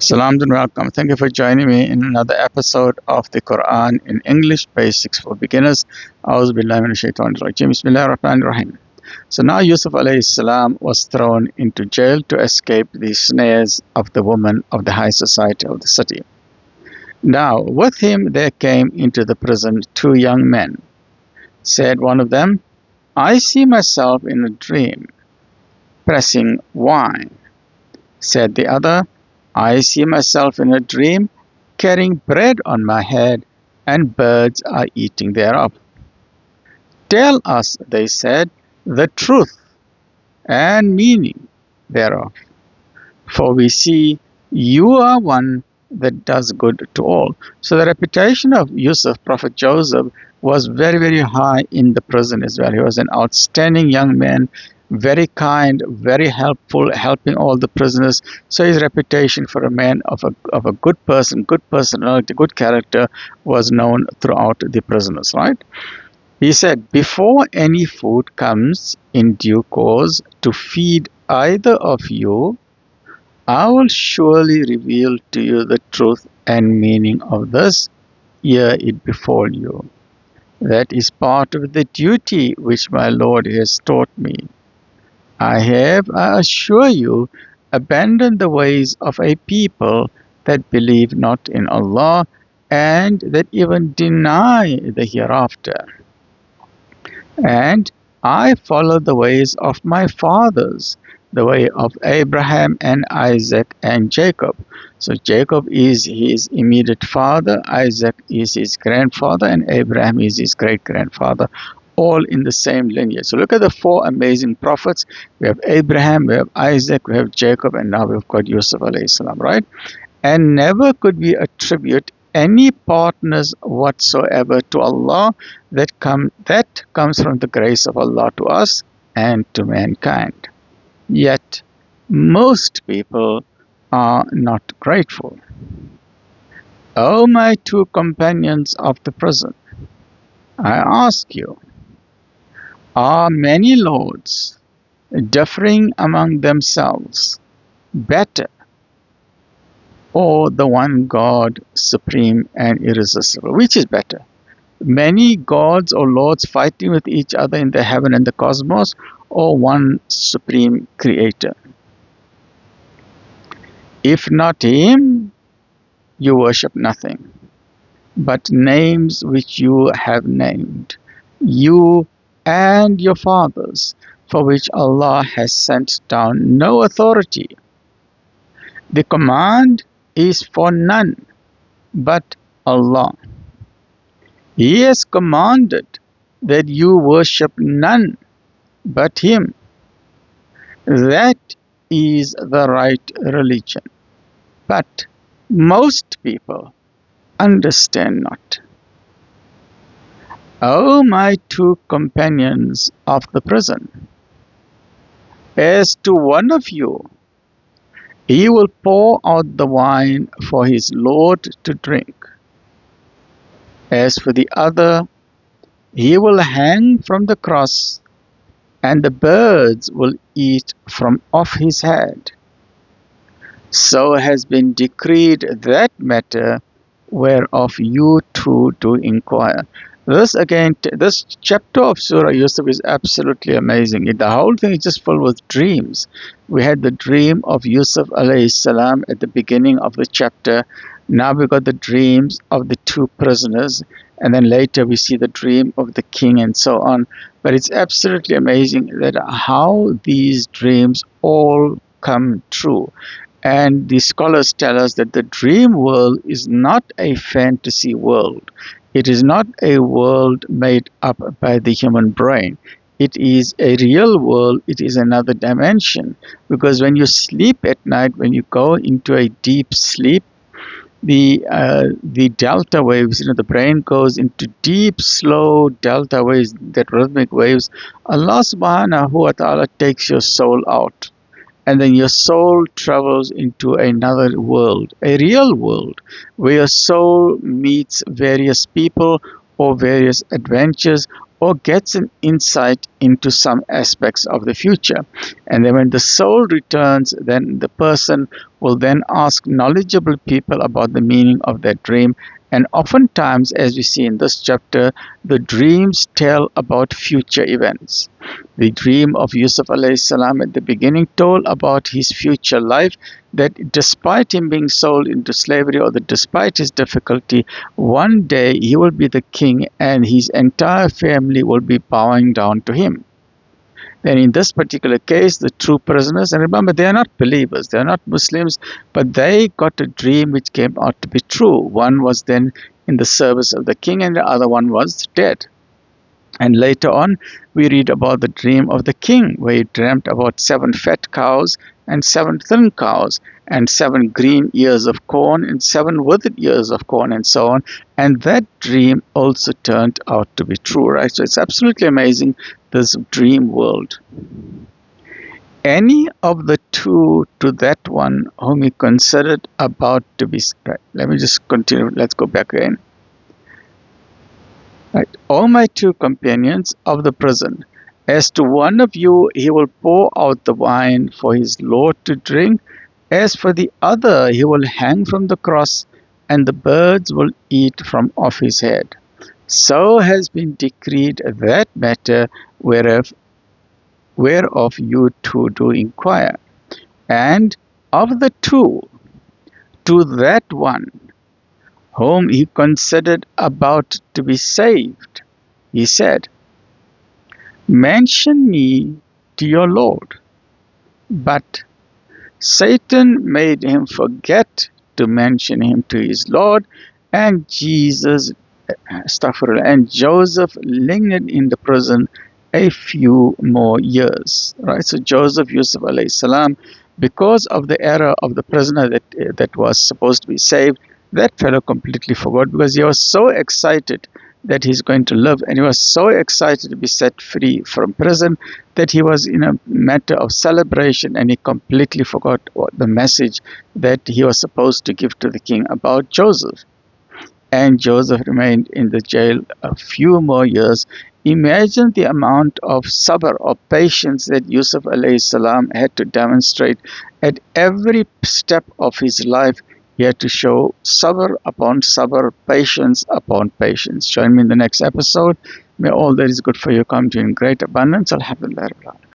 Salam and welcome. Thank you for joining me in another episode of the Quran in English Basics for Beginners. A'udhu billahi minash shaitanir rajeem. Bismillahir rahmanir rahim. So now Yusuf alayhi salam was thrown into jail to escape the snares of the women of the high society of the city. Now with him there came into the prison two young men. Said one of them, I see myself in a dream, pressing wine. Said the other, I see myself in a dream, carrying bread on my head, and birds are eating thereof. Tell us, they said, the truth and meaning thereof. For we see you are one that does good to all. So the reputation of Yusuf, Prophet Joseph, was very, very high in the prison as well. He was an outstanding young man, very kind, very helpful, helping all the prisoners. So his reputation for a man of a good person, good personality, good character was known throughout the prisoners, right? He said, before any food comes in due course to feed either of you, I will surely reveal to you the truth and meaning of this, ere it befall you. That is part of the duty which my Lord has taught me. I have, I assure you, abandoned the ways of a people that believe not in Allah and that even deny the hereafter. And I follow the ways of my fathers, the way of Abraham and Isaac and Jacob. So Jacob is his immediate father, Isaac is his grandfather, and Abraham is his great-grandfather, all in the same lineage. So look at the four amazing prophets. We have Abraham, we have Isaac, we have Jacob, and now we've got Yusuf alayhi salam, right? And never could we attribute any partners whatsoever to Allah that comes from the grace of Allah to us and to mankind. Yet most people are not grateful. O my two companions of the prison, I ask you, are many lords differing among themselves better, or the one God supreme and irresistible? Which is better? Many gods or lords fighting with each other in the heaven and the cosmos, or one supreme creator? If not him, you worship nothing but names which you have named, you and your fathers, for which Allah has sent down no authority. The command is for none but Allah. He has commanded that you worship none but Him. That is the right religion. But most people understand not. O my two companions of the prison, as to one of you, he will pour out the wine for his Lord to drink. As for the other, he will hang from the cross, and the birds will eat from off his head. So has been decreed that matter whereof you too do inquire. This again, this chapter of Surah Yusuf is absolutely amazing. The whole thing is just full with dreams. We had the dream of Yusuf alayhi salam at the beginning of the chapter. Now we got the dreams of the two prisoners, and then later we see the dream of the king and so on. But it's absolutely amazing that how these dreams all come true. And the scholars tell us that the dream world is not a fantasy world. It is not a world made up by the human brain. It is a real world. It is another dimension. Because when you sleep at night, when you go into a deep sleep, the delta waves, the brain goes into deep, slow delta waves, that rhythmic waves. Allah subhanahu wa ta'ala takes your soul out. And then your soul travels into another world, a real world, where your soul meets various people or various adventures, or gets an insight into some aspects of the future. And then when the soul returns, then the person will then ask knowledgeable people about the meaning of that dream. And oftentimes, as we see in this chapter, the dreams tell about future events. The dream of Yusuf alayhi salam at the beginning told about his future life, that despite him being sold into slavery, or that despite his difficulty, one day he will be the king and his entire family will be bowing down to him. And in this particular case, the true prisoners, and remember, they are not believers, they are not Muslims, but they got a dream which came out to be true. One was then in the service of the king, and the other one was dead. And later on, we read about the dream of the king, where he dreamt about 7 fat cows and 7 thin cows, and 7 green ears of corn and 7 withered ears of corn, and so on. And that dream also turned out to be true, right? So it's absolutely amazing, this dream world. Any of the two to that one whom he considered about to be... Right, let me just continue. Let's go back again. Right. O my 2 companions of the prison, as to one of you he will pour out the wine for his Lord to drink, as for the other he will hang from the cross, and the birds will eat from off his head. So has been decreed that matter whereof you two do inquire. And of the 2, to that one whom he considered about to be saved, he said, mention me to your Lord. But Satan made him forget to mention him to his Lord, and Joseph lingered in the prison a few more years. Right? So Joseph, Yusuf alayhi salam, because of the error of the prisoner that was supposed to be saved, that fellow completely forgot, because he was so excited that he's going to live, and he was so excited to be set free from prison, that he was in a matter of celebration, and he completely forgot the message that he was supposed to give to the king about Joseph. And Joseph remained in the jail a few more years. Imagine the amount of sabr or patience that Yusuf alayhi salam had to demonstrate at every step of his life. He had to show sabr upon sabr, patience upon patience. Join me in the next episode. May all that is good for you come to you in great abundance. Alhamdulillah.